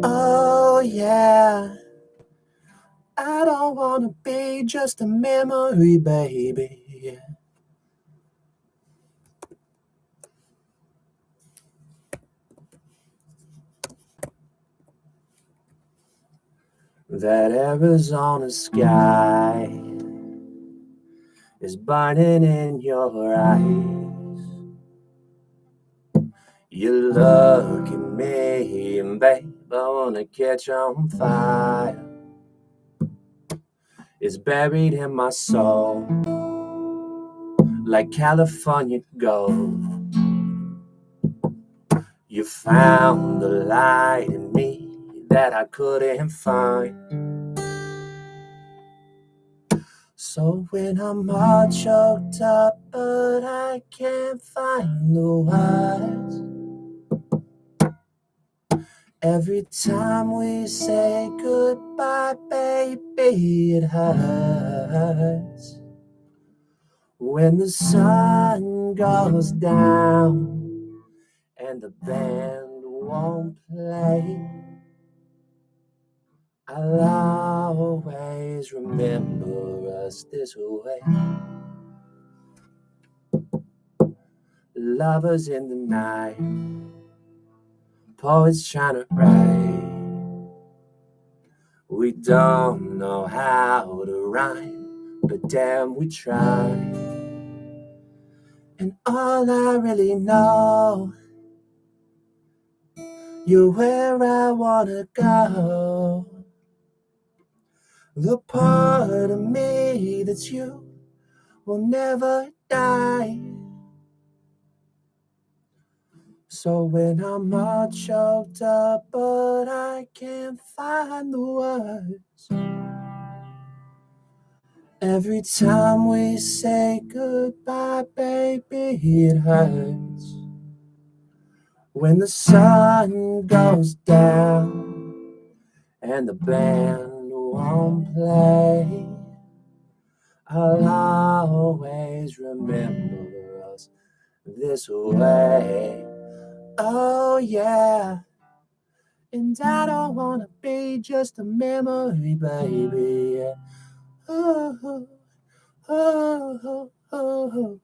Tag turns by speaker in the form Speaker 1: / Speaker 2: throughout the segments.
Speaker 1: Oh yeah, I don't wanna be just a memory, baby. That Arizona sky is burning in your eyes. You look at me and babe, I wanna catch on fire. It's buried in my soul like California gold. You found the light in me that I couldn't find. So when I'm all choked up, but I can't find the words. Every time we say goodbye, baby, it hurts. When the sun goes down and the band won't play, I'll always remember us this way. Lovers in the night, poets trying to write. We don't know how to rhyme, but damn, we try. And all I really know, you're where I wanna go. The part of me that's you will never die. So when I'm all choked up, but I can't find the words. Every time we say goodbye, baby, it hurts. When the sun goes down and the band won't play, I'll always remember us this way. Oh yeah, and I don't wanna be just a memory, baby. Oh, oh, oh, oh, oh,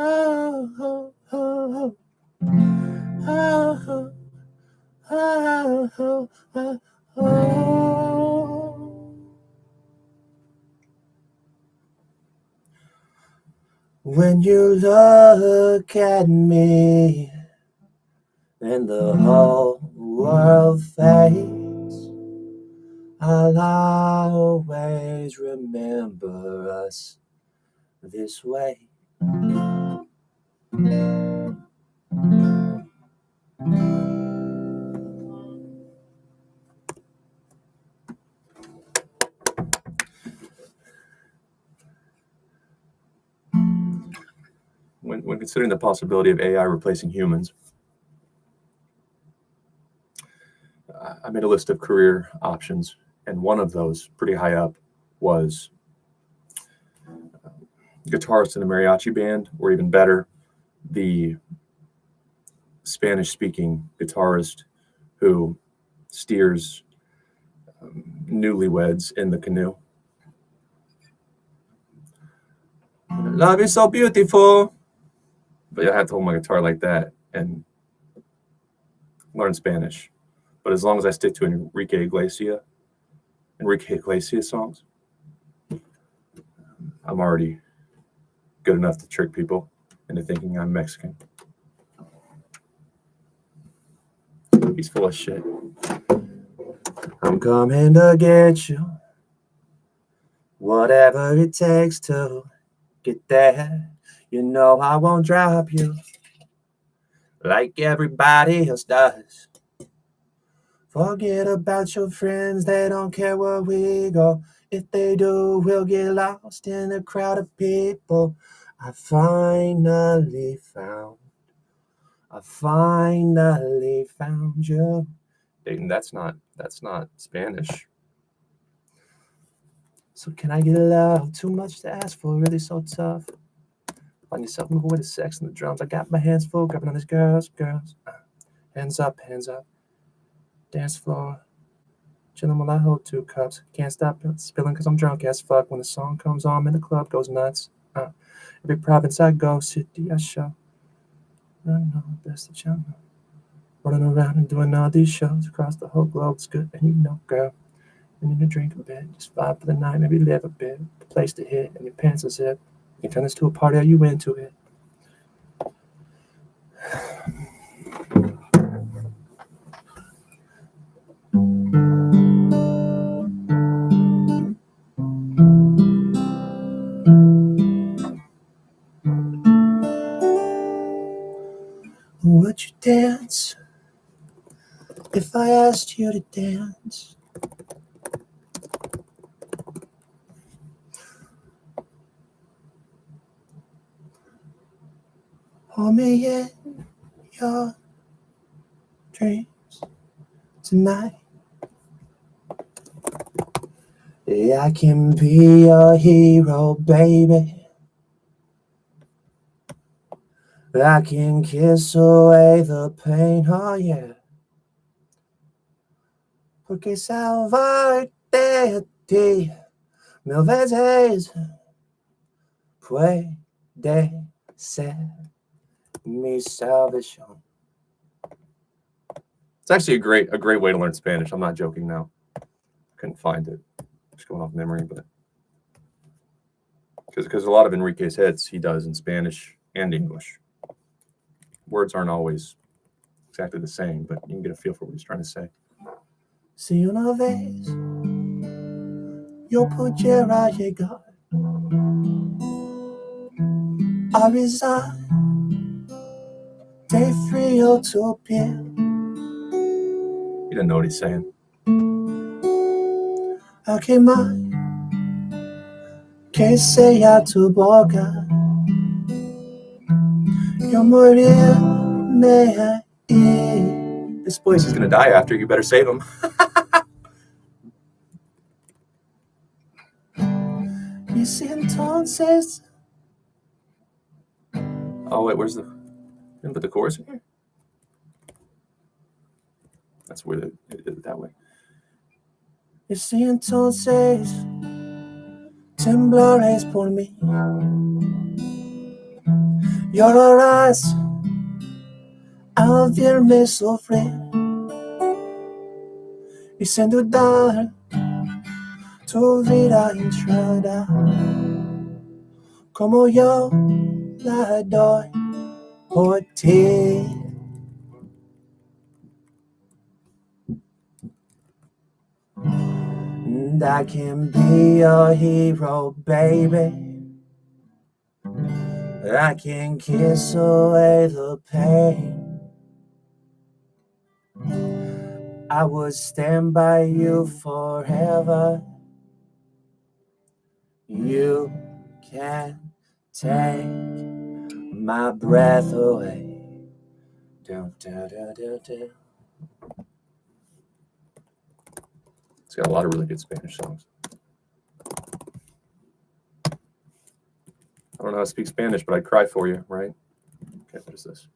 Speaker 1: oh, oh, oh. When you look at me and the whole world fades, I'll always remember us this way. When considering the possibility of AI replacing humans, I made a list of career options, and one of those, pretty high up, was guitarist in a mariachi band, or even better, the Spanish-speaking guitarist who steers newlyweds in the canoe. Love is so beautiful. But I have to hold my guitar like that and learn Spanish. But as long as I stick to Enrique Iglesias songs, I'm already good enough to trick people into thinking I'm Mexican. He's full of shit. I'm coming to get you, whatever it takes to get there. You know I won't drop you like everybody else does. Forget about your friends, they don't care where we go. If they do, we'll get lost in a crowd of people. I finally found you. Dayton, that's not Spanish. So can I get a love? Too much to ask for, really so tough. Find yourself moving with the sex and the drums. I got my hands full, grabbing on these girls. Hands up, dance floor. Chilling while I hold 2 cups. Can't stop spilling cause I'm drunk as fuck. When the song comes on, man, the club goes nuts. Every province I go, city I show. I know that's the channel. Running around and doing all these shows across the whole globe. It's good, and you know, girl, you need to drink a bit. Just vibe for the night, maybe live a bit. The place to hit, and your pants are zipped. You can turn this to a party, are you into it? Would you dance if I asked you to dance? Hold me in your dreams tonight. Yeah, I can be your hero, baby. I can kiss away the pain, oh yeah. Porque salvarte a ti 1000 veces puede ser mi salvación. It's actually a great way to learn Spanish. I'm not joking now. Couldn't find it. Just going off memory, but because a lot of Enrique's hits he does in Spanish and English. Words aren't always exactly the same, but you can get a feel for what he's trying to say. Si una vez yo pudiera llegar a rizar de frío tu piel. You don't know what he's saying. A quemar que sea tu boca. Yo morirme ahí. This place is gonna die after. You better save him. Y si entonces. Oh wait, where's the? Didn't put the chorus in here. That's where they did it that way. Y si entonces temblares por mí, llorarás al verme sufrir y sin dudar tu vida entrará como yo la doy por ti. And I can be your hero, baby. I can kiss away the pain. I would stand by you forever. You can't take my breath away. Do, do, do, do, do. It's got a lot of really good Spanish songs. I don't know how to speak Spanish, but I'd cry for you, right? Okay, what is this?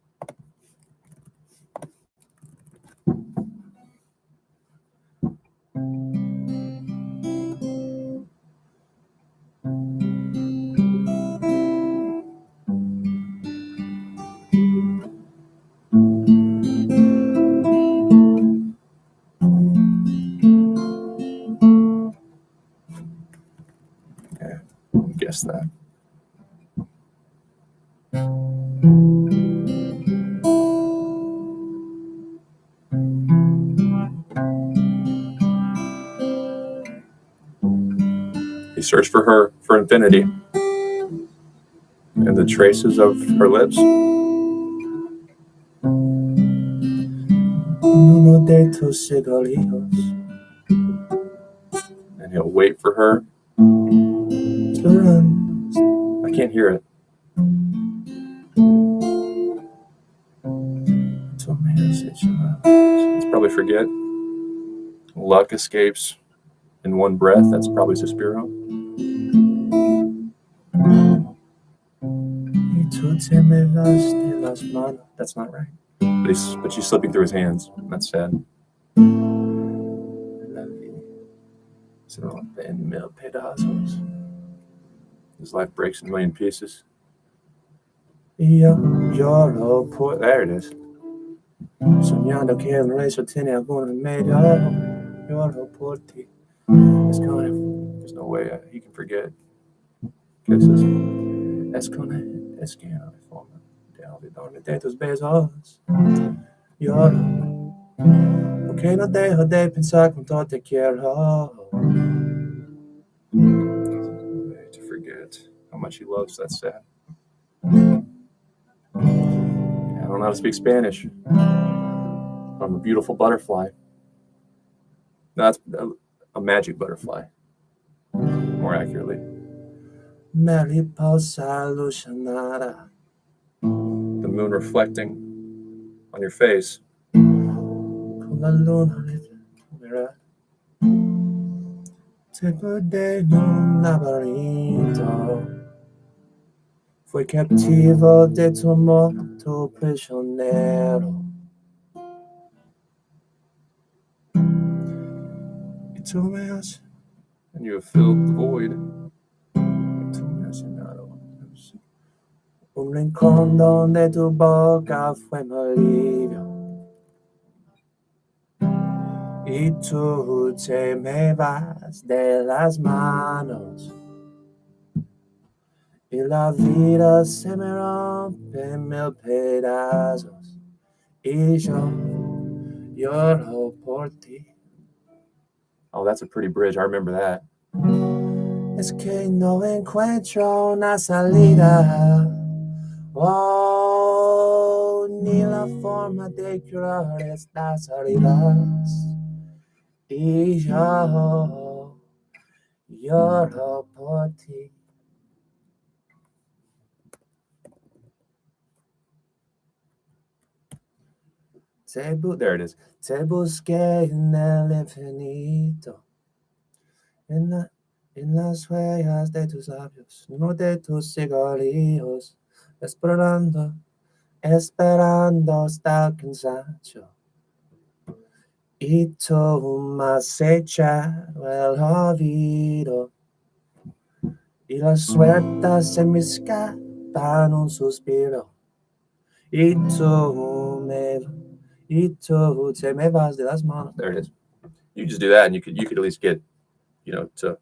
Speaker 1: Okay, guess that. He searched for her for infinity and the traces of her lips. Uno de tus cigarrillos. And he'll wait for her to run. I can't hear it. Let's probably forget. Luck escapes in one breath. That's probably Suspiro. Y tú te me vas de las manos. That's not right. But she's slipping through his hands. That's sad. La vie se rompe en mil pedazos. His life breaks in a million pieces. Yo lloro por... There it is. Soñando que el rezo tiene algún remedio. Lloro por ti. It's kind of... There's no way he can forget. Kisses. Es que no hay forma de olvidar de tus besos. Lloro porque no dejo de pensar cuánto te quiero. To forget how much he loves, that's sad. I don't know how to speak Spanish. I'm a beautiful butterfly. That's a magic butterfly, more accurately. Mariposa ilusionada. The moon reflecting on your face. Con la luna libera. Te perdí en un laberinto. Fui captivo de tu amor, tu prisionero. Y tú me has... And you have filled the void. Y tú me has llenado. Un rincón donde tu boca fue mi alivio. Y tú te me vas de las manos. Y la vida se me rompe en mil pedazos. Y yo lloro por ti. Oh, that's a pretty bridge. I remember that. Es que no encuentro una salida. Oh, ni la forma de curar estas heridas. Y yo lloro por ti. There it is. Te busqué en el infinito, en las huellas de tus labios, no de tus cigarrillos, esperando hasta el cansancio. Y tú me has echado el olvido, y la suerte se me escapa en un suspiro. Y tú te me vas de las manos. There it is. You just do that, and you could at least get, to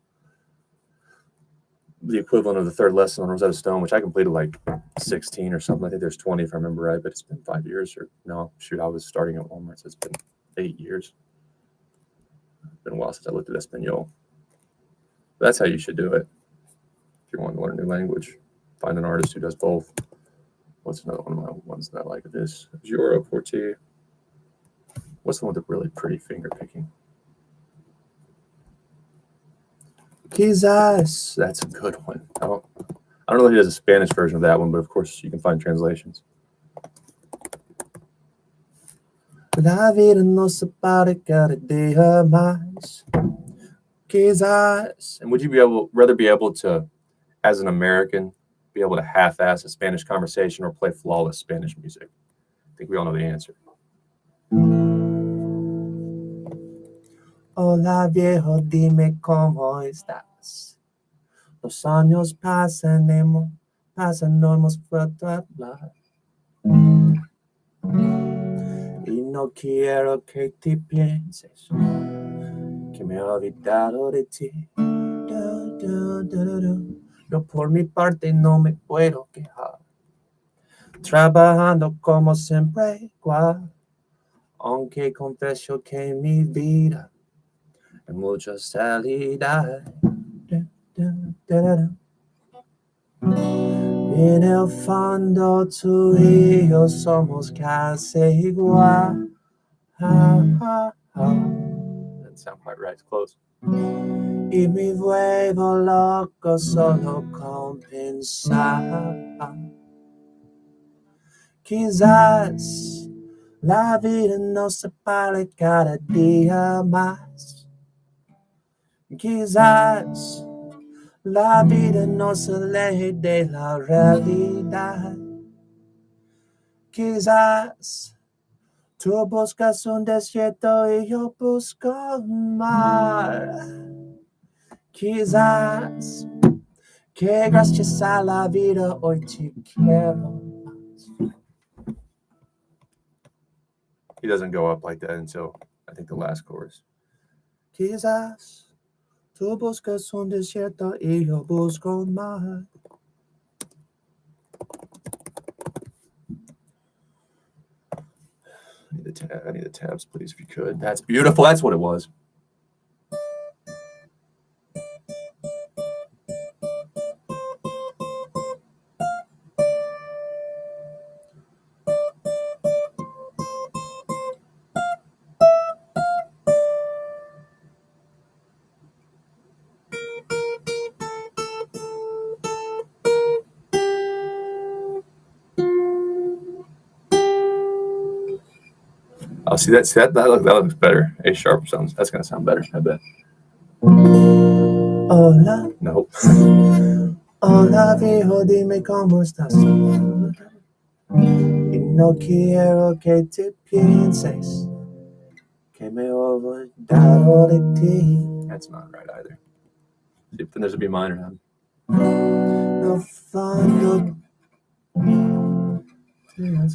Speaker 1: the equivalent of the third lesson on Rosetta Stone, which I completed like 16 or something. I think there's 20 if I remember right, but it's been 5 years. Or no, shoot, I was starting at Walmart, so it's been 8 years. It's been a while since I looked at Espanol. But that's how you should do it if you want to learn a new language. Find an artist who does both. What's another one of my ones that I like of this? Lloro por ti. What's the one with the really pretty finger picking? Quizás. That's a good one. I don't know if he has a Spanish version of that one, but of course you can find translations. La vida no se para cada día más. Quizás. And would you rather be able to, as an American, be able to half-ass a Spanish conversation or play flawless Spanish music? I think we all know the answer. Hola viejo, dime cómo estás. Los años pasan, no hemos vuelto a hablar. Y no quiero que te pienses que me he olvidado de ti. Yo por mi parte no me puedo quejar. Trabajando como siempre igual. Aunque confieso que mi vida hay muchas salidas. En el fondo tú y yo somos casi igual. That sounds quite right. It's close. Y me vuelvo loco solo con pensar. Quizás la vida no se pare cada día más. Quizás la vida no se aleje de la realidad. Quizás tú buscas un desierto y yo busco un mar. Quizás que gracias a la vida hoy te quiero más. He doesn't go up like that until I think the last chorus. Quizás tú buscas un desierto y yo busco un mar. I need the tabs, please, if you could. That's beautiful. That's what it was. Oh, see that looks better. A sharp sounds. That's gonna sound better, I bet. Hola. Nope. Hola viejo, dime cómo estás. Y no quiero que te pienses que me he olvidado de ti. That's not right either. See, then there's a B minor now. No fondo. Let's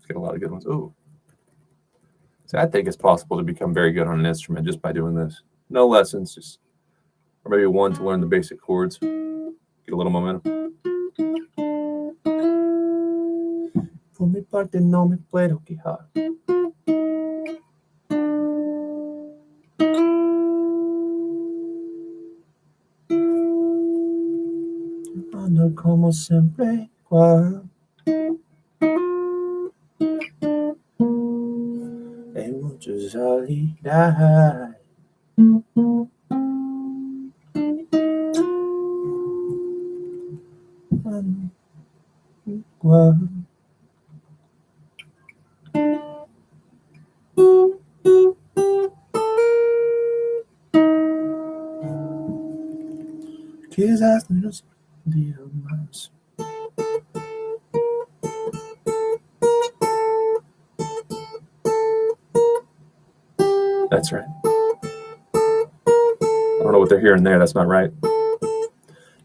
Speaker 1: get a lot of good ones. Ooh. So I think it's possible to become very good on an instrument just by doing this. No lessons, just or maybe one to learn the basic chords, get a little momentum. Por mi parte no me puedo quejar. Ando como siempre igual. Hay mucha salida. Igual. Quizás no nos día más. That's right. I don't know what they're hearing there. That's not right.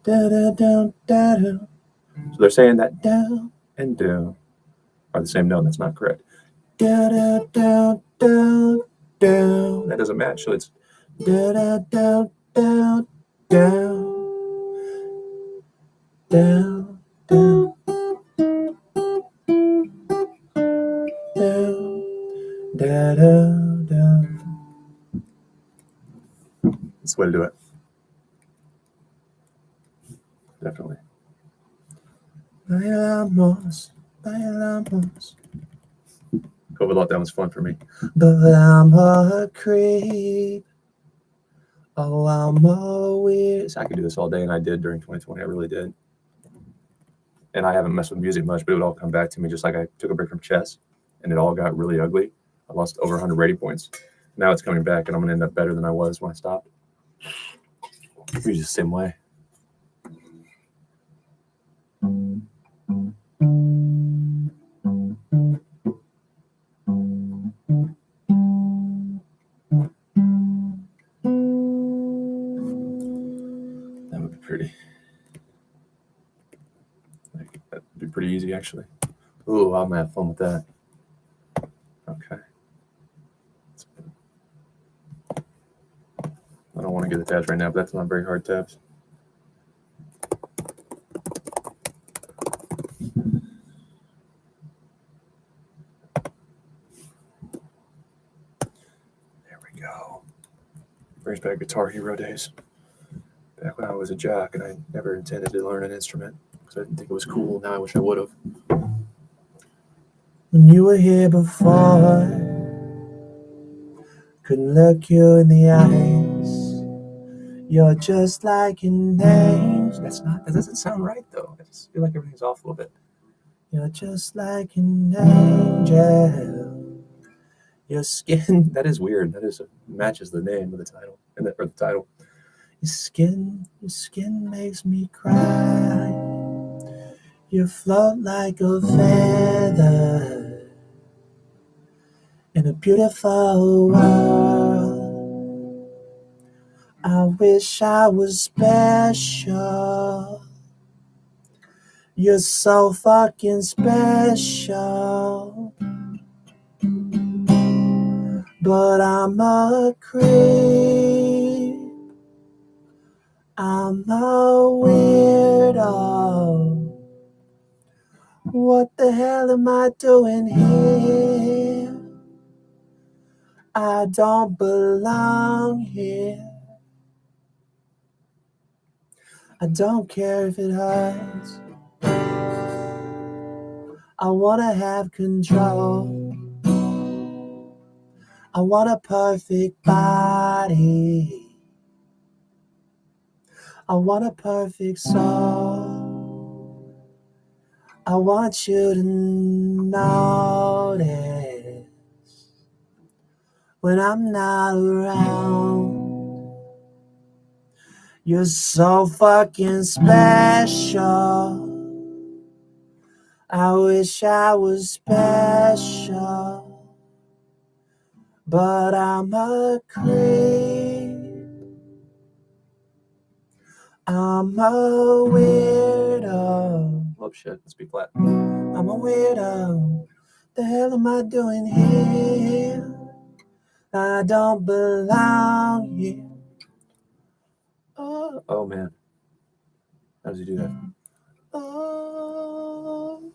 Speaker 1: Da, da, da, da, da. So they're saying that down and down are the same note. That's not correct. Da, da, da, da, down. That doesn't match. So it's da, da, da, down, down, down, down, down, da, da, da. That's the way to do it. Definitely. Bailamos, bailamos. COVID lockdown was fun for me. But I'm a creep. Oh, I'm a weird. So I could do this all day, and I did during 2020. I really did. And I haven't messed with music much, but it would all come back to me just like I took a break from chess, and it all got really ugly. I lost over 100 rating points. Now it's coming back, and I'm going to end up better than I was when I stopped. You're just the same way. That would be pretty. That'd be pretty easy, actually. Ooh, I'm gonna have fun with that. Okay. I don't want to get the tabs right now, but that's not very hard tabs. There we go. Brings back Guitar Hero days. Back when I was a jock and I never intended to learn an instrument because I didn't think it was cool. Now I wish I would have. When you were here before, couldn't look you in the eyes. You're just like an angel. That doesn't sound right though. I just feel like everything's off a little bit. You're just like an angel. Your skin, that is weird. That matches the name of the title, or the title. Your skin makes me cry. You float like a feather in a beautiful world. I wish I was special. You're so fucking special. But I'm a creep. I'm a weirdo. What the hell am I doing here? I don't belong here. I don't care if it hurts. I wanna have control. I want a perfect body. I want a perfect soul. I want you to notice when I'm not around. You're so fucking special. I wish I was special, but I'm a creep. I'm a weirdo. Oh shit, let's be flat. I'm a weirdo. The hell am I doing here? I don't belong here. Oh man. How does he do that? Oh,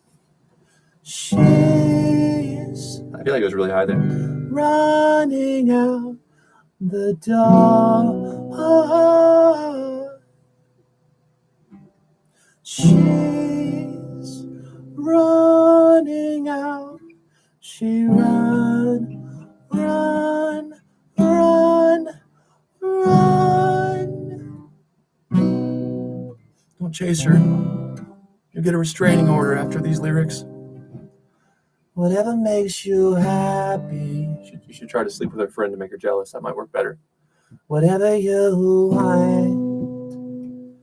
Speaker 1: she's I feel like it was really high there. Running out the door. Oh, she's running out. She run, run, run, run. Don't chase her. You'll get a restraining order after these lyrics. Whatever makes you happy. You should try to sleep with her friend to make her jealous. That might work better. Whatever you want.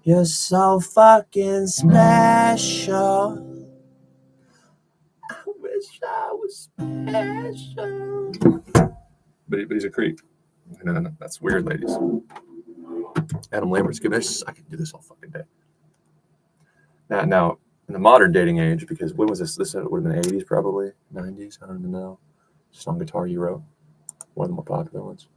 Speaker 1: You're so fucking special. I wish I was special. But he's a creep. No, that's weird, ladies. Adam Lambert's good. I could do this all fucking day. Now, in the modern dating age, because when was this? This would have been 80s, probably 90s. I don't even know. Just on Guitar Hero, one of the more popular ones.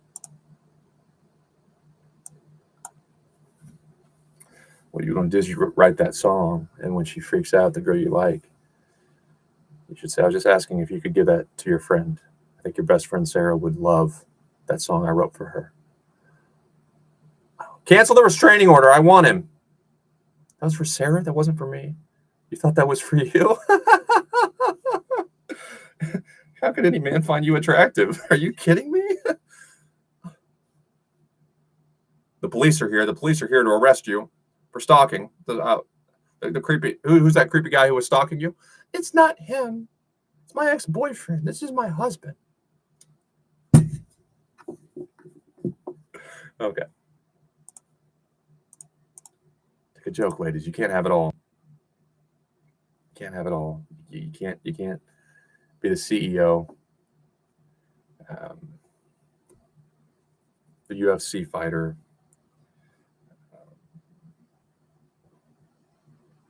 Speaker 1: What you're going to do is you write that song, and when she freaks out, the girl you like, you should say, "I was just asking if you could give that to your friend. I think your best friend Sarah would love that song I wrote for her." Cancel the restraining order. I want him. That was for Sarah. That wasn't for me. You thought that was for you? How could any man find you attractive? Are you kidding me? The police are here. The police are here to arrest you for stalking. The creepy. Who's that creepy guy who was stalking you? It's not him. It's my ex-boyfriend. This is my husband. Okay. Take a joke, ladies. You can't have it all. You can't have it all. You can't be the CEO, the UFC fighter,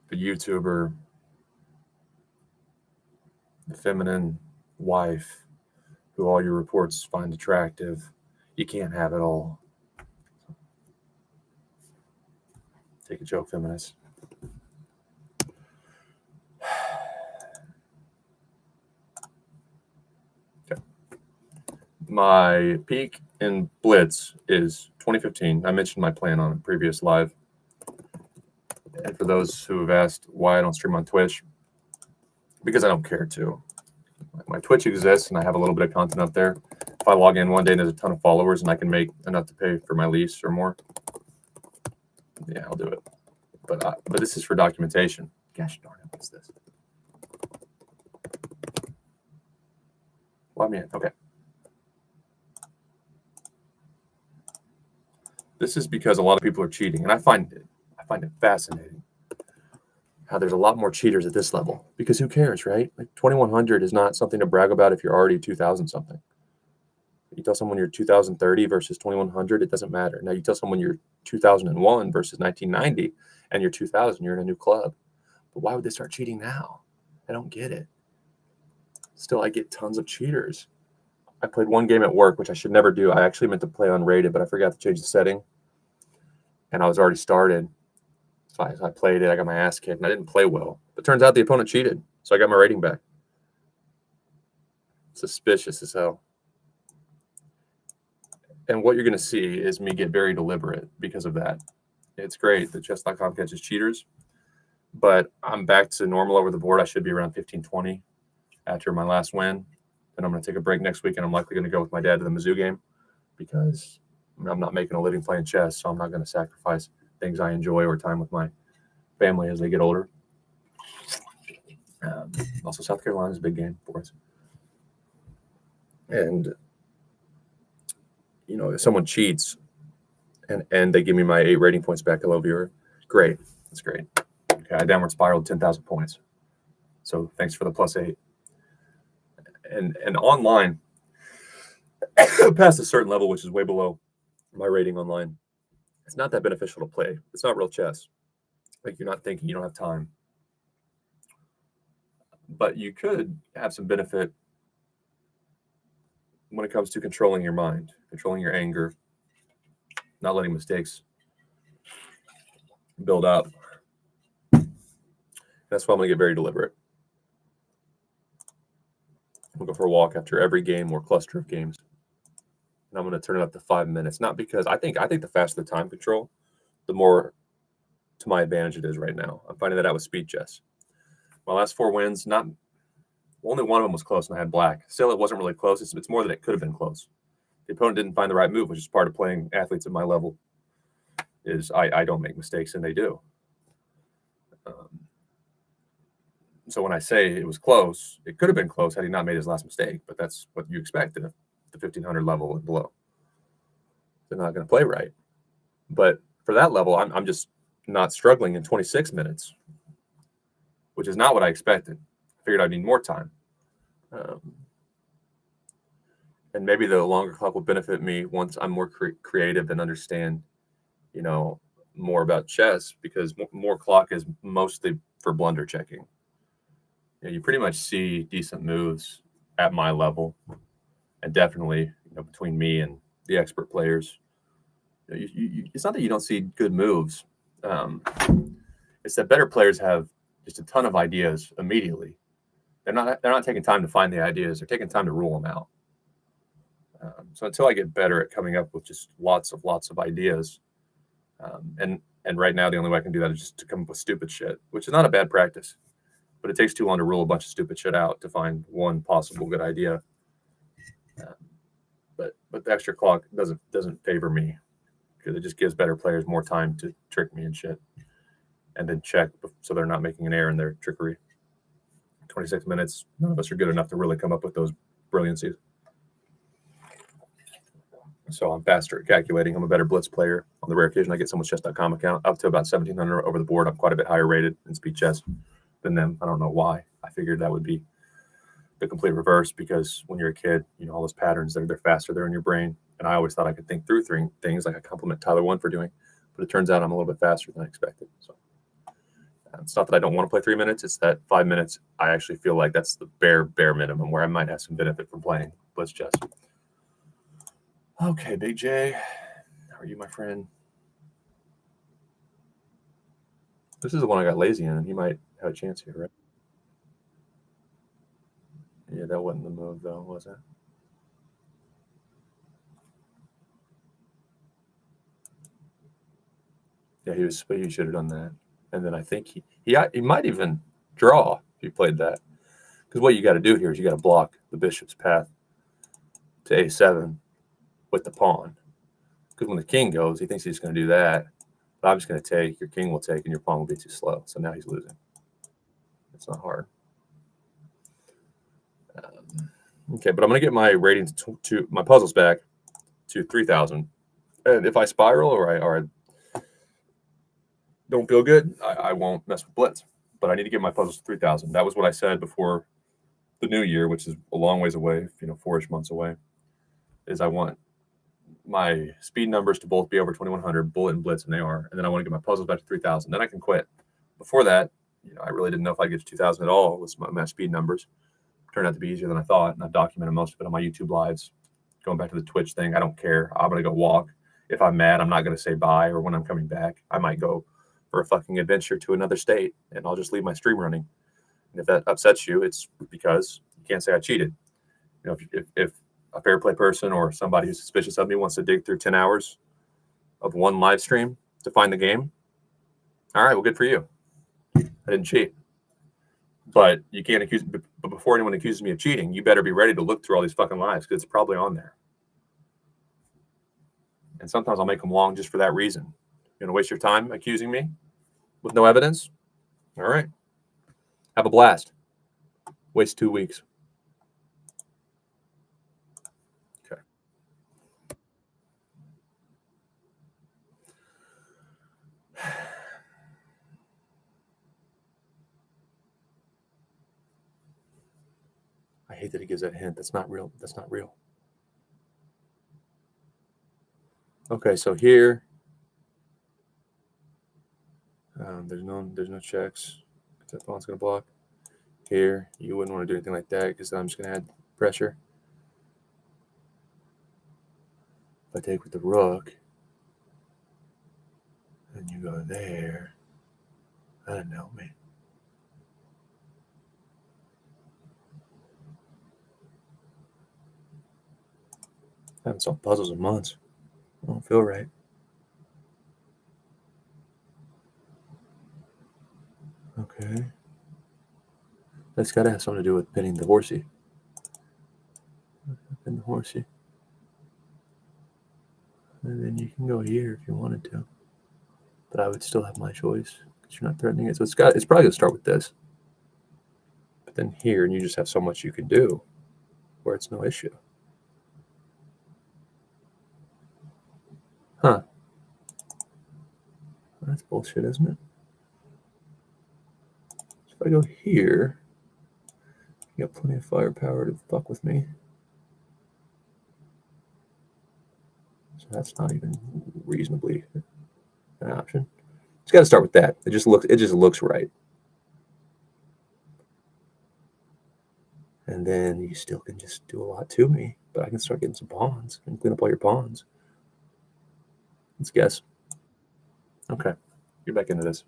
Speaker 1: the YouTuber, the feminine wife who all your reports find attractive. You can't have it all. Take a joke, feminists. Okay. My peak in Blitz is 2015. I mentioned my plan on a previous live. And for those who have asked why I don't stream on Twitch, because I don't care to. My Twitch exists and I have a little bit of content up there. If I log in one day and there's a ton of followers and I can make enough to pay for my lease or more, yeah, I'll do it. But this is for documentation. Gosh darn it, what's this? Well, I mean, okay. This is because a lot of people are cheating, and I find it fascinating how there's a lot more cheaters at this level, because who cares, right? Like 2100 is not something to brag about if you're already 2000 something. You tell someone you're 2030 versus 2100, it doesn't matter. Now you tell someone you're 2001 versus 1990 and you're 2000, you're in a new club. But why would they start cheating now? I don't get it. Still, I get tons of cheaters. I played one game at work, which I should never do. I actually meant to play unrated, but I forgot to change the setting. And I was already started. So I played it. I got my ass kicked, and I didn't play well. But turns out the opponent cheated, so I got my rating back. Suspicious as hell. And what you're going to see is me get very deliberate because of that. It's great that chess.com catches cheaters, but I'm back to normal over the board. I should be around 15-20 after my last win. Then I'm going to take a break next week, and I'm likely going to go with my dad to the Mizzou game because I'm not making a living playing chess, so I'm not going to sacrifice things I enjoy or time with my family as they get older. Also, South Carolina is a big game for us. And if someone cheats and they give me my 8 rating points back, hello viewer, great. That's great. Okay, I downward spiraled 10,000 points. So thanks for the +8. And online, past a certain level, which is way below my rating online, it's not that beneficial to play. It's not real chess. Like, you're not thinking, you don't have time. But you could have some benefit when it comes to controlling your mind, controlling your anger, not letting mistakes build up. That's why I'm going to get very deliberate. We'll go for a walk after every game or cluster of games. And I'm going to turn it up to 5 minutes. Not because I think the faster the time control, the more to my advantage it is right now. I'm finding that out with speed chess. My last 4 wins, only one of them was close, and I had black. Still, it wasn't really close. It's more than it could have been close. The opponent didn't find the right move, which is part of playing athletes at my level. Is I don't make mistakes, and they do. So when I say it was close, it could have been close had he not made his last mistake. But that's what you expect at the 1500 level and below. They're not going to play right. But for that level, I'm just not struggling in 26 minutes, which is not what I expected. I figured I'd need more time. And maybe the longer clock will benefit me once I'm more creative and understand, more about chess, because more clock is mostly for blunder checking. You pretty much see decent moves at my level, and definitely between me and the expert players. It's not that you don't see good moves. It's that better players have just a ton of ideas immediately. They're not taking time to find the ideas. They're taking time to rule them out. So until I get better at coming up with just lots of ideas, and right now the only way I can do that is just to come up with stupid shit, which is not a bad practice. But it takes too long to rule a bunch of stupid shit out to find one possible good idea. But the extra clock doesn't favor me, because it just gives better players more time to trick me and shit, and then check so they're not making an error in their trickery. 26 minutes, none of us are good enough to really come up with those brilliancies. So I'm faster at calculating. I'm a better blitz player. On the rare occasion I get someone's chess.com account, up to about 1,700 over the board. I'm quite a bit higher rated in speed chess than them. I don't know why. I figured that would be the complete reverse, because when you're a kid, all those patterns, they're faster, they're in your brain. And I always thought I could think through things, like I compliment Tyler One for doing, but it turns out I'm a little bit faster than I expected. So it's not that I don't want to play 3 minutes. It's that 5 minutes, I actually feel like that's the bare minimum where I might have some benefit from playing blitz chess. Okay, Big J, how are you, my friend? This is the one I got lazy in. He might have a chance here, right? Yeah, that wasn't the move, though, was it? Yeah, he should have done that. And then I think he might even draw if he played that. Because what you got to do here is you got to block the bishop's path to a7 with the pawn. Because when the king goes, he thinks he's going to do that. But I'm just going to take, your king will take, and your pawn will be too slow. So now he's losing. It's not hard. Okay, but I'm going to get my ratings to my puzzles back to 3,000. And if I spiral or I don't feel good, I won't mess with blitz. But I need to get my puzzles to 3,000. That was what I said before the new year, which is a long ways away, 4-ish months away, is I want my speed numbers to both be over 2,100, bullet and blitz, and they are. And then I want to get my puzzles back to 3,000. Then I can quit. Before that, I really didn't know if I'd get to 2,000 at all with my speed numbers. Turned out to be easier than I thought, and I've documented most of it on my YouTube lives. Going back to the Twitch thing, I don't care. I'm going to go walk. If I'm mad, I'm not going to say bye or when I'm coming back. I might go for a fucking adventure to another state, and I'll just leave my stream running. And if that upsets you, it's because you can't say I cheated. If a fair play person or somebody who's suspicious of me wants to dig through 10 hours of one live stream to find the game, all right, well, good for you. I didn't cheat. But you can't accuse. But before anyone accuses me of cheating, you better be ready to look through all these fucking lives because it's probably on there. And sometimes I'll make them long just for that reason. You're gonna waste your time accusing me with no evidence? All right. Have a blast. Waste 2 weeks. Okay. I hate that he gives that hint. That's not real. That's not real. Okay, so here, there's no checks. That pawn's gonna block. Here, you wouldn't want to do anything like that because I'm just gonna add pressure. If I take with the rook, and you go there, I don't know, man. I haven't solved puzzles in months. I don't feel right. Okay. That's got to have something to do with pinning the horsey. Pin the horsey. And then you can go here if you wanted to. But I would still have my choice because you're not threatening it. So it's probably going to start with this. But then here, and you just have so much you can do where it's no issue. Huh. That's bullshit, isn't it? So if I go here, you got plenty of firepower to fuck with me. So that's not even reasonably an option. It's got to start with that. It just looks right. And then you still can just do a lot to me, but I can start getting some pawns and clean up all your pawns. Let's guess. Okay, get back into this.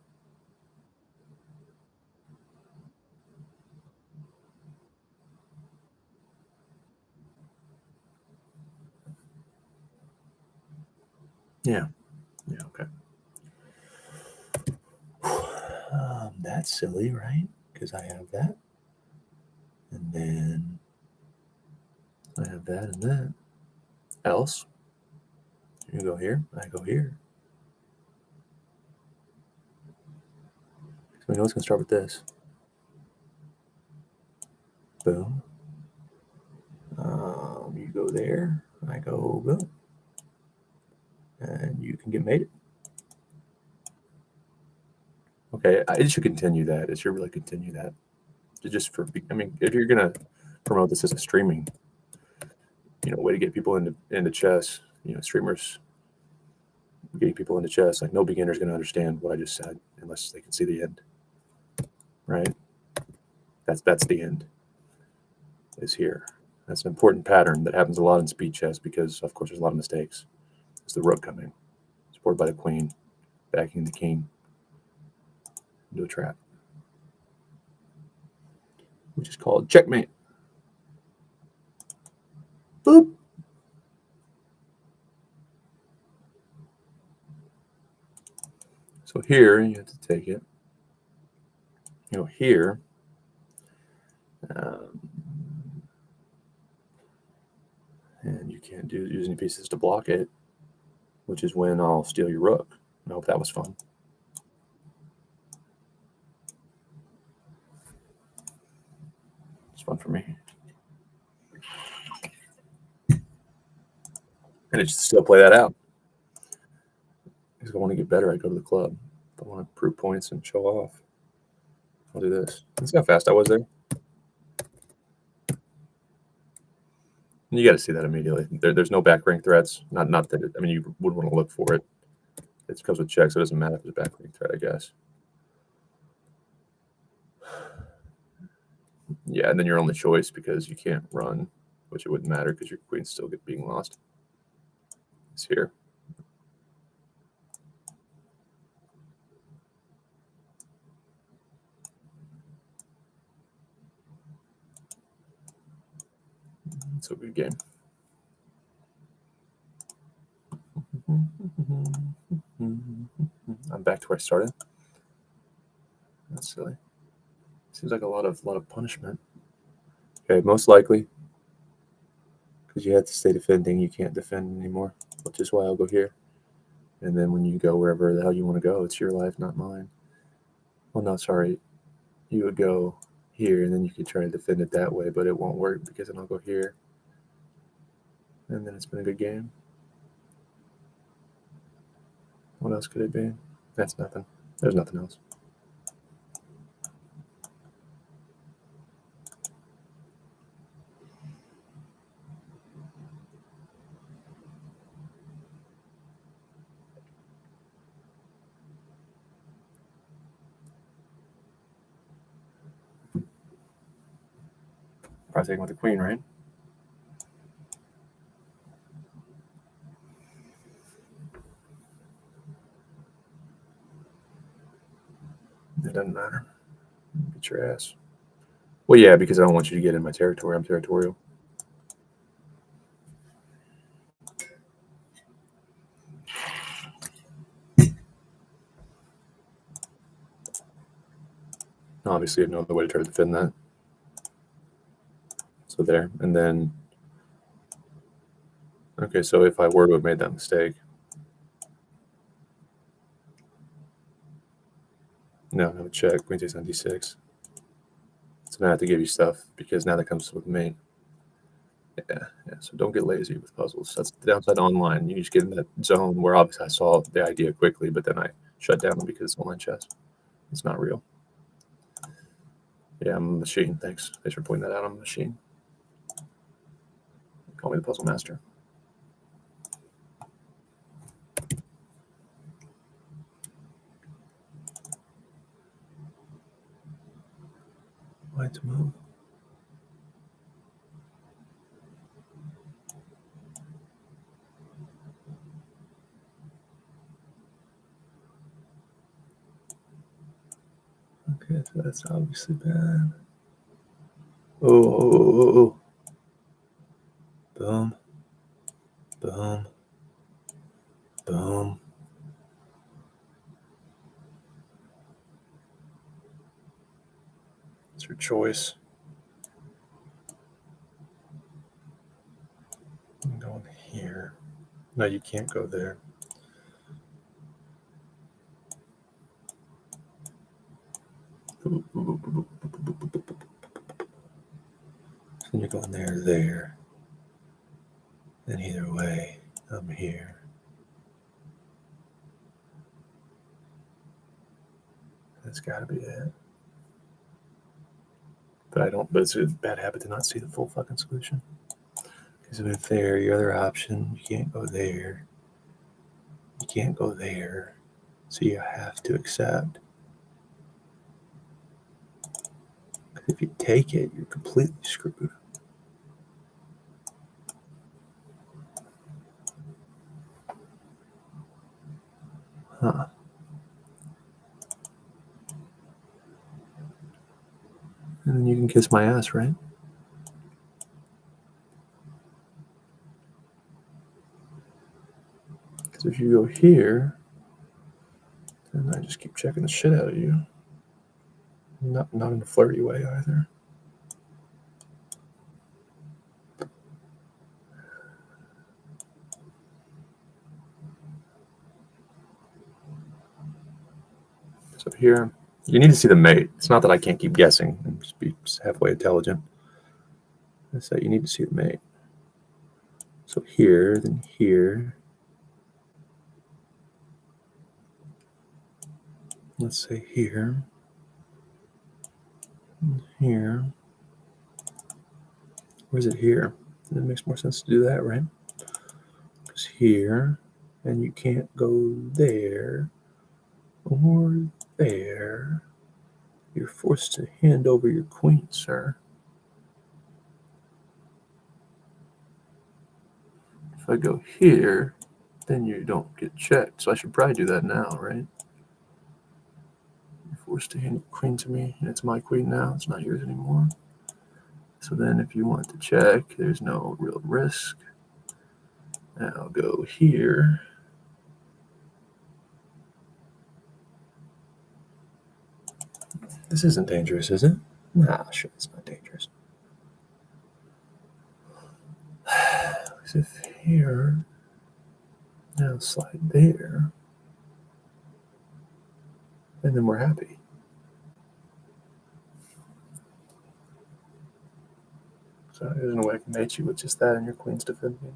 Speaker 1: Yeah, okay. That's silly, right? Because I have that. And then I have that and that. Else, you go here, I go here. So we know it's going to start with this. Boom. You go there, I go boom. And you can get mated. Okay, it should continue that. It should really continue that. Just for, I mean, if you're going to promote this as a streaming, way to get people into chess, streamers getting people into chess, like no beginner's going to understand what I just said unless they can see the end, right? That's the end is here. That's an important pattern that happens a lot in speed chess because, of course, there's a lot of mistakes. It's the rook coming, supported by the queen, backing the king into a trap, which is called checkmate. Boop. So here you have to take it. Here, and you can't use any pieces to block it, which is when I'll steal your rook. I hope that was fun. It's fun for me. And it should still play that out. If I want to get better, I go to the club. If I want to prove points and show off, I'll do this. See how fast I was there? You got to see that immediately. There's no back ring threats. Not that I mean, you would want to look for it. It comes with checks, so it doesn't matter if there's a back ring threat, I guess. Yeah, and then your only choice, because you can't run, which it wouldn't matter because your queen's still being lost, is here. It's a good game. I'm back to where I started. That's silly. Seems like a lot of punishment. Okay, most likely, because you have to stay defending, you can't defend anymore, which is why I'll go here. And then when you go wherever the hell you want to go, it's your life, not mine. Well, no, sorry. You would go here, and then you could try to defend it that way, but it won't work because then I'll go here. And then it's been a good game. What else could it be? That's nothing. There's nothing else. Probably taking with the queen, right? It doesn't matter. Get your ass. Well, yeah, because I don't want you to get in my territory. I'm territorial. Obviously, I have no other way to try to defend that. So there. And then, okay, so if I were to have made that mistake, no, no check. Queen takes on d6. So now I have to give you stuff because now that comes with mate. Yeah. So don't get lazy with puzzles. That's the downside of online. You just get in that zone where obviously I saw the idea quickly, but then I shut down because it's online chess. It's not real. Yeah, I'm a machine. Thanks for pointing that out. I'm a machine. Call me the puzzle master. Why to move? Okay, so that's obviously bad. Oh. Boom. Boom. Boom. It's your choice. I'm going here. No, you can't go there. So you're going there. And either way, I'm here. That's got to be it. But it's a bad habit to not see the full fucking solution. Because if there, your other option, you can't go there. You can't go there. So you have to accept. Because if you take it, you're completely screwed. Huh. And then you can kiss my ass, right? Because if you go here, then I just keep checking the shit out of you. Not in a flirty way either. So here, you need to see the mate. It's not that I can't keep guessing and just be halfway intelligent. It's that you need to see the mate. So here, then here. let's say here, here. Where's it here? It makes more sense to do that, right? Because here, and you can't go there or there. You're forced to hand over your queen, sir. If I go here, then you don't get checked. So I should probably do that now, right? You're forced to hand your queen to me, and it's my queen now. It's not yours anymore. So then if you want to check, there's no real risk. And I'll go here. This isn't dangerous, is it? Nah, sure, it's not dangerous. Because if here, now slide there, and then we're happy. So there's no way I can mate you with just that, and your queen's defend me.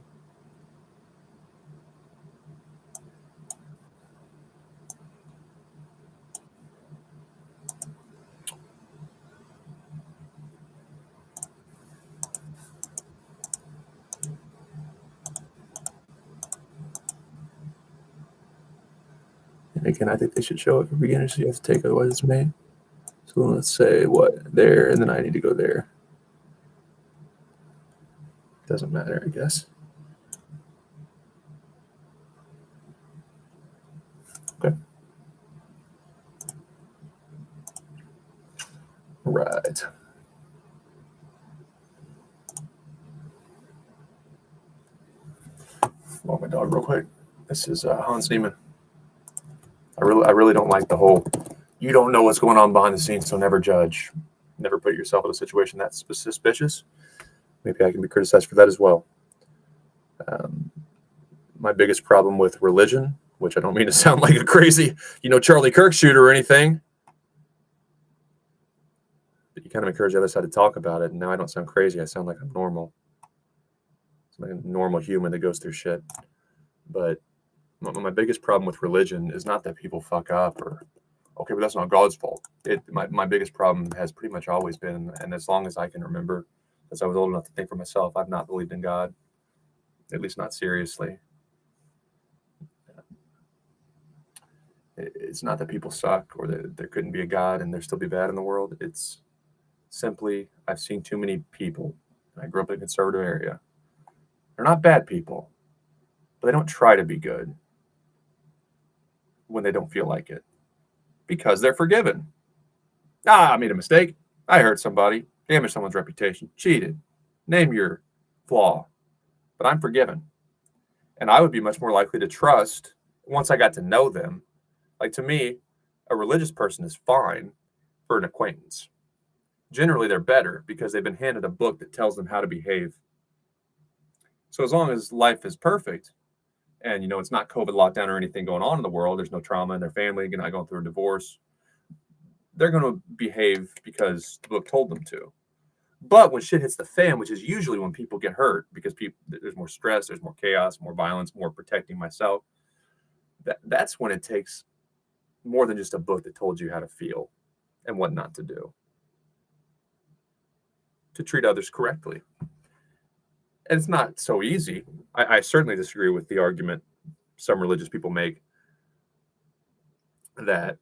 Speaker 1: And again, I think they should show it for beginners, so you have to take, otherwise it's mate. So let's say what, there, and then I need to go there. Doesn't matter, I guess. Okay. Right. Walk my dog real quick. This is Hans Niemann. I really don't like the whole, you don't know what's going on behind the scenes, so never judge. Never put yourself in a situation that's suspicious. Maybe I can be criticized for that as well. My biggest problem with religion, which I don't mean to sound like a crazy, Charlie Kirk shooter or anything, but you kind of encourage the other side to talk about it. And now I don't sound crazy. I sound like I'm normal. I'm like a normal human that goes through shit. But my biggest problem with religion is not that people fuck up or, okay, but that's not God's fault. My biggest problem has pretty much always been, and as long as I can remember, as I was old enough to think for myself, I've not believed in God, at least not seriously. It's not that people suck or that there couldn't be a God and there still be bad in the world. It's simply, I've seen too many people, and I grew up in a conservative area. They're not bad people, but they don't try to be good when they don't feel like it because they're forgiven. I made a mistake. I hurt somebody, damaged someone's reputation, cheated. Name your flaw, but I'm forgiven. And I would be much more likely to trust once I got to know them. Like, to me, a religious person is fine for an acquaintance. Generally, they're better because they've been handed a book that tells them how to behave. So as long as life is perfect and, it's not COVID lockdown or anything going on in the world, there's no trauma in their family, not going through a divorce, they're going to behave because the book told them to. But when shit hits the fan, which is usually when people get hurt because there's more stress, there's more chaos, more violence, more protecting myself, that's when it takes more than just a book that told you how to feel and what not to do to treat others correctly. And it's not so easy. I certainly disagree with the argument some religious people make that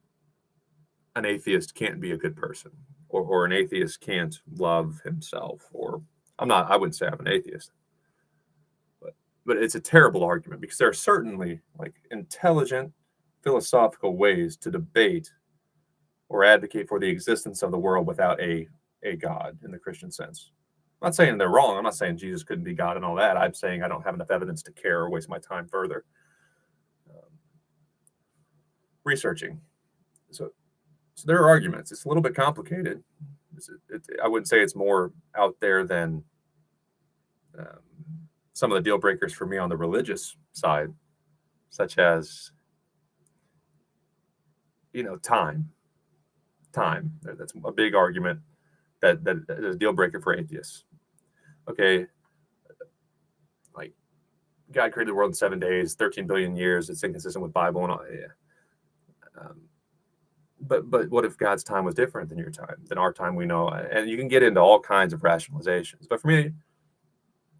Speaker 1: an atheist can't be a good person or an atheist can't love himself, or I wouldn't say I'm an atheist, but it's a terrible argument because there are certainly like intelligent philosophical ways to debate or advocate for the existence of the world without a God in the Christian sense. I'm not saying they're wrong. I'm not saying Jesus couldn't be God and all that. I'm saying I don't have enough evidence to care or waste my time further researching. So there are arguments. It's a little bit complicated. I wouldn't say it's more out there than some of the deal breakers for me on the religious side, such as, time. That's a big argument that is a deal breaker for atheists. Okay, like God created the world in 7 days, 13 billion years. It's inconsistent with Bible and all. Yeah. But what if God's time was different than your time, than our time we know? And you can get into all kinds of rationalizations. But for me,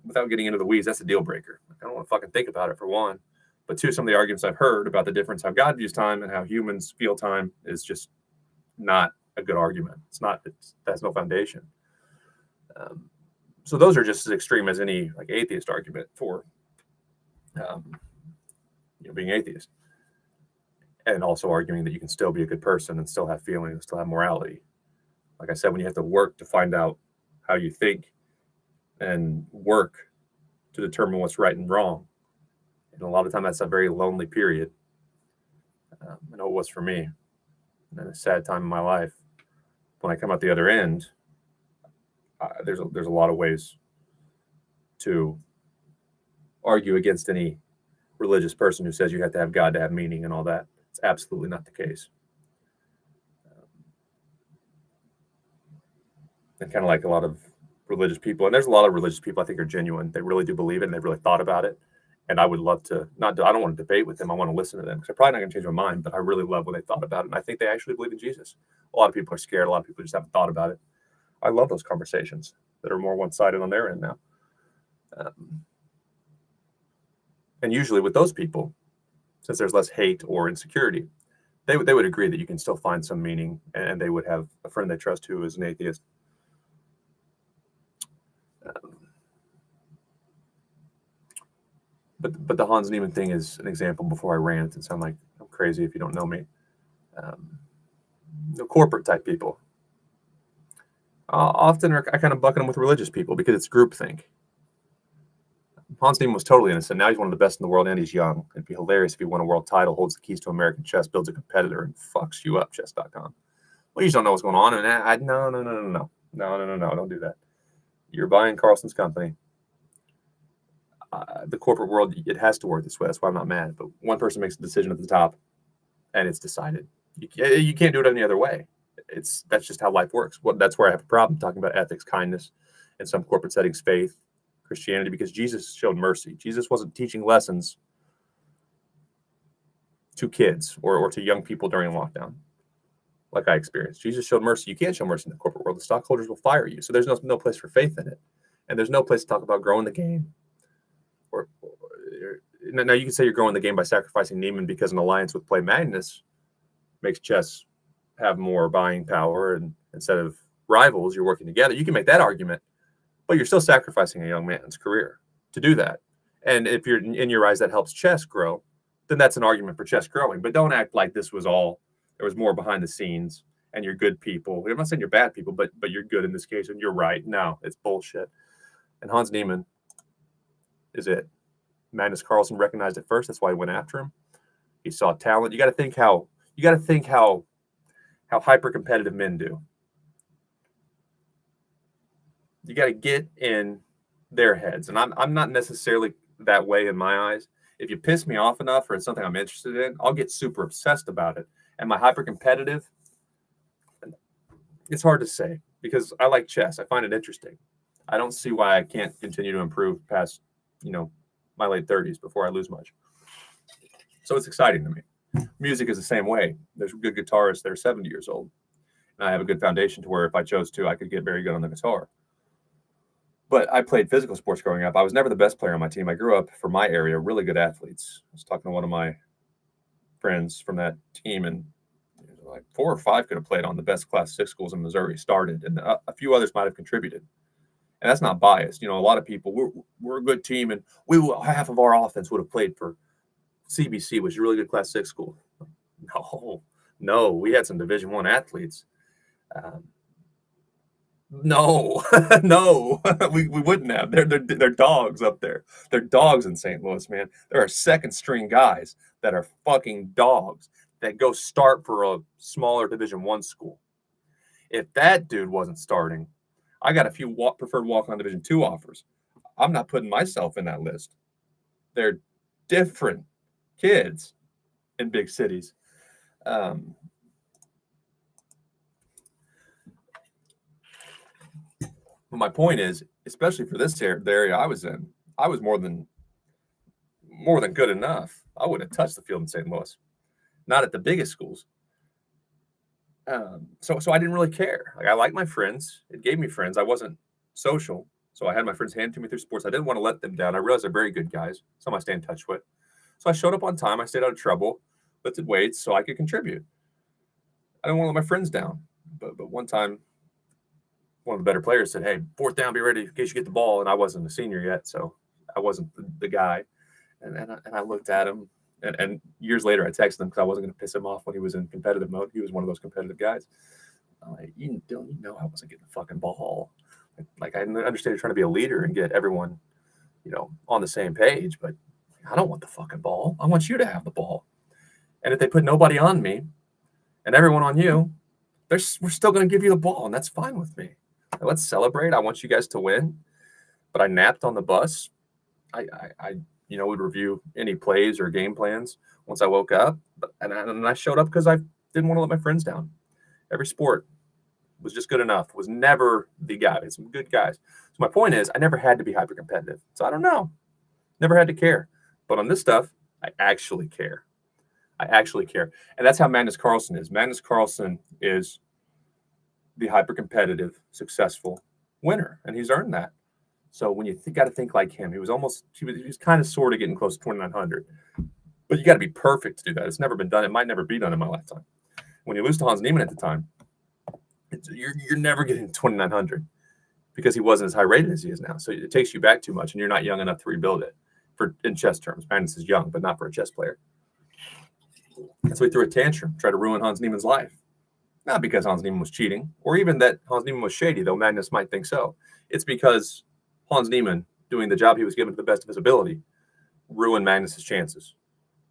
Speaker 1: without getting into the weeds, that's a deal breaker. I don't want to fucking think about it, for one. But two, some of the arguments I've heard about the difference how God views time and how humans feel time is just not a good argument. That's no foundation. So those are just as extreme as any like atheist argument for being atheist, and also arguing that you can still be a good person and still have feelings, still have morality. Like I said, when you have to work to find out how you think and work to determine what's right and wrong, and a lot of time that's a very lonely period. I know it was for me, and a sad time in my life. When I come out the other end, there's a lot of ways to argue against any religious person who says you have to have God to have meaning and all that. It's absolutely not the case. And kind of like a lot of religious people, and there's a lot of religious people I think are genuine. They really do believe it, and they've really thought about it. And I would love to I don't want to debate with them. I want to listen to them because they're probably not going to change my mind, but I really love what they thought about it. And I think they actually believe in Jesus. A lot of people are scared. A lot of people just haven't thought about it. I love those conversations that are more one-sided on their end now. And usually with those people, since there's less hate or insecurity, they would agree that you can still find some meaning, and they would have a friend they trust who is an atheist. But the Hans Niemann thing is an example. Before I rant and sound like I'm crazy if you don't know me. The corporate type people. Often I kind of bucket them with religious people because it's groupthink. Hans Niemann was totally innocent. Now he's one of the best in the world, and he's young. It'd be hilarious if he won a world title, holds the keys to American chess, builds a competitor, and fucks you up, chess.com. Well, you just don't know what's going on. And no, don't do that. You're buying Carlson's company. The corporate world, it has to work this way. That's why I'm not mad. But one person makes a decision at the top, and it's decided. You can't do it any other way. That's just how life works. That's where I have a problem talking about ethics, kindness, in some corporate settings, faith, Christianity, because Jesus showed mercy. Jesus wasn't teaching lessons to kids or to young people during lockdown, like I experienced. Jesus showed mercy. You can't show mercy in the corporate world. The stockholders will fire you. So there's no place for faith in it, and there's no place to talk about growing the game. Or now you can say you're growing the game by sacrificing Niemann because an alliance with Play Magnus makes chess have more buying power, and instead of rivals, you're working together. You can make that argument, but you're still sacrificing a young man's career to do that. And if you're in your eyes that helps chess grow, then that's an argument for chess growing. But don't act like there was more behind the scenes and you're good people. I'm not saying you're bad people, but you're good in this case and you're right. No, it's bullshit. And Hans Niemann is it. Magnus Carlsen recognized it first. That's why he went after him. He saw talent. You got to think how hyper competitive men do. You got to get in their heads, and I'm not necessarily that way in my eyes. If you piss me off enough or it's something I'm interested in, I'll get super obsessed about it. And my hyper competitive, it's hard to say because I like chess. I find it interesting. I don't see why I can't continue to improve past my late 30s before I lose much. So it's exciting to me. Music is the same way. There's good guitarists that are 70 years old. And I have a good foundation to where if I chose to, I could get very good on the guitar. But I played physical sports growing up. I was never the best player on my team. I grew up, for my area, really good athletes. I was talking to one of my friends from that team, and like 4 or 5 could have played on the best Class 6 schools in Missouri, started, and a few others might have contributed. And that's not biased. A lot of people, we're a good team, and half of our offense would have played for CBC, which is a really good Class 6 school. No, we had some Division I athletes. No, we wouldn't have. They're dogs up there. They're dogs in St. Louis, man. There are second string guys that are fucking dogs that go start for a smaller Division I school. If that dude wasn't starting, I got a few preferred walk-on Division II offers. I'm not putting myself in that list. They're different kids in big cities. But my point is, especially for this area I was in, I was more than good enough. I wouldn't have touched the field in St. Louis. Not at the biggest schools. So I didn't really care. Like I liked my friends. It gave me friends. I wasn't social, so I had my friends hand to me through sports. I didn't want to let them down. I realized they're very good guys. Some I stay in touch with. So I showed up on time. I stayed out of trouble, lifted weights so I could contribute. I didn't want to let my friends down. But one time, one of the better players said, "Hey, fourth down, be ready in case you get the ball." And I wasn't a senior yet, so I wasn't the guy. And I looked at him, and years later, I texted him because I wasn't going to piss him off when he was in competitive mode. He was one of those competitive guys. I'm like, you know, I wasn't getting the fucking ball. Like I understand you're trying to be a leader and get everyone, on the same page, but I don't want the fucking ball. I want you to have the ball. And if they put nobody on me and everyone on you, we're still going to give you the ball, and that's fine with me. Let's celebrate. I want you guys to win. But I napped on the bus. I would review any plays or game plans once I woke up. And I showed up because I didn't want to let my friends down. Every sport was just good enough. Was never the guy. It's some good guys. So my point is, I never had to be hyper competitive. So I don't know. Never had to care. But on this stuff, I actually care. And that's how Magnus Carlsen is. Magnus Carlsen is the hyper competitive, successful winner, and he's earned that. So when you got to think like him, he was kind of sort of getting close to 2,900. But you got to be perfect to do that. It's never been done. It might never be done in my lifetime. When you lose to Hans Niemann at the time, you're never getting 2,900 because he wasn't as high rated as he is now. So it takes you back too much, and you're not young enough to rebuild it. In chess terms, Magnus is young, but not for a chess player. And so he threw a tantrum, tried to ruin Hans Niemann's life. Not because Hans Niemann was cheating, or even that Hans Niemann was shady, though Magnus might think so. It's because Hans Niemann, doing the job he was given to the best of his ability, ruined Magnus's chances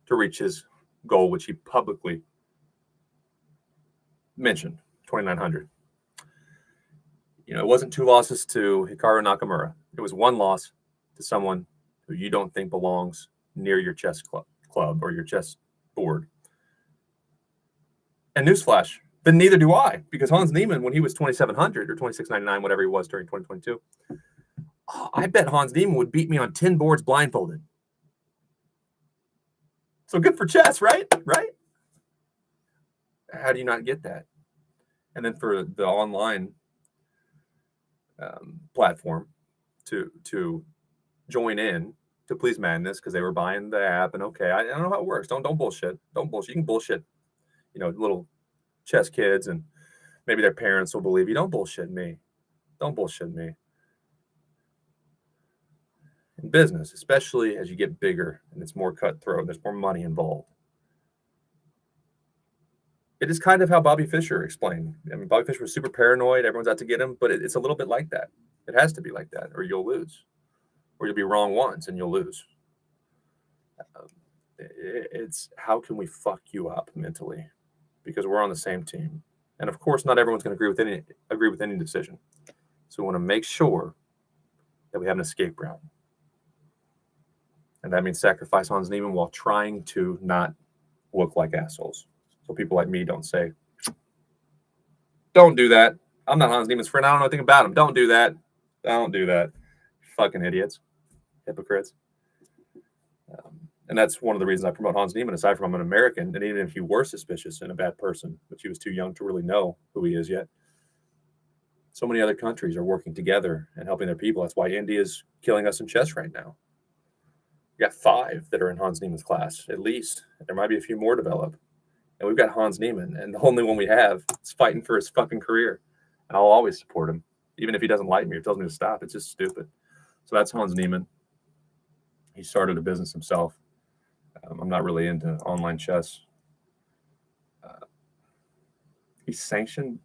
Speaker 1: to reach his goal, which he publicly mentioned, 2,900. It wasn't 2 losses to Hikaru Nakamura. It was 1 loss to someone who you don't think belongs near your chess club or your chess board. And newsflash, then neither do I, because Hans Niemann, when he was 2,700 or 2,699, whatever he was during 2022, I bet Hans Niemann would beat me on 10 boards blindfolded. So good for chess, right? Right? How do you not get that? And then for the online platform to join in to please Magnus because they were buying the app, and okay, I don't know how it works. Don't bullshit. Don't bullshit. You can bullshit, little chess kids, and maybe their parents will believe you. Don't bullshit me. Don't bullshit me. In business, especially as you get bigger and it's more cutthroat, there's more money involved. It is kind of how Bobby Fischer explained. I mean, Bobby Fischer was super paranoid. Everyone's out to get him, but it's a little bit like that. It has to be like that, or you'll lose. Or you'll be wrong once and you'll lose. It's how can we fuck you up mentally? Because we're on the same team. And of course, not everyone's going to agree with any decision. So we want to make sure that we have an escape route. And that means sacrifice Hans Niemann while trying to not look like assholes. So people like me don't say, don't do that. I'm not Hans Niemann's friend. I don't know anything about him. Don't do that. Don't do that. Fucking idiots. Hypocrites. And that's one of the reasons I promote Hans Niemann, aside from I'm an American. And even if you were suspicious and a bad person, but he was too young to really know who he is yet, so many other countries are working together and helping their people. That's why India is killing us in chess right now. We got 5 that are in Hans Niemann's class, at least. There might be a few more develop. And we've got Hans Niemann, and the only one we have is fighting for his fucking career. And I'll always support him, even if he doesn't like me or tells me to stop. It's just stupid. So that's Hans Niemann. He started a business himself. I'm not really into online chess. He's sanctioned.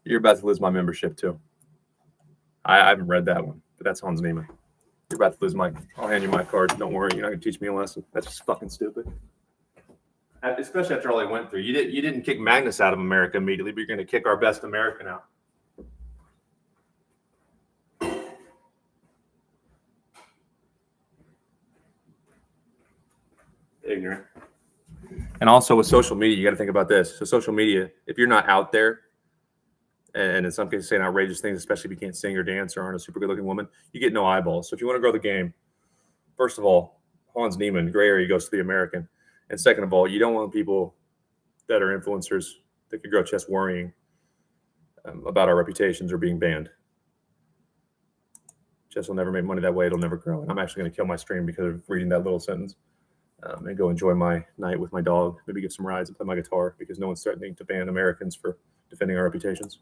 Speaker 1: You're about to lose my membership too. I haven't read that one, but that's Hans Niemann. You're about to lose I'll hand you my card. Don't worry, you're not gonna teach me a lesson. That's just fucking stupid. especially after all they went through. You didn't kick Magnus out of America immediately, but you're going to kick our best American out. Ignorant. And also with social media, you got to think about this. So social media, if you're not out there, and in some cases saying outrageous things, especially if you can't sing or dance or aren't a super good-looking woman, you get no eyeballs. So if you want to grow the game, first of all, Hans Niemann, gray area goes to the American. And second of all, you don't want people that are influencers that could grow chest worrying about our reputations or being banned. Chess will never make money that way. It'll never grow. And I'm actually going to kill my stream because of reading that little sentence and go enjoy my night with my dog, maybe give some rides and play my guitar because no one's threatening to ban Americans for defending our reputations.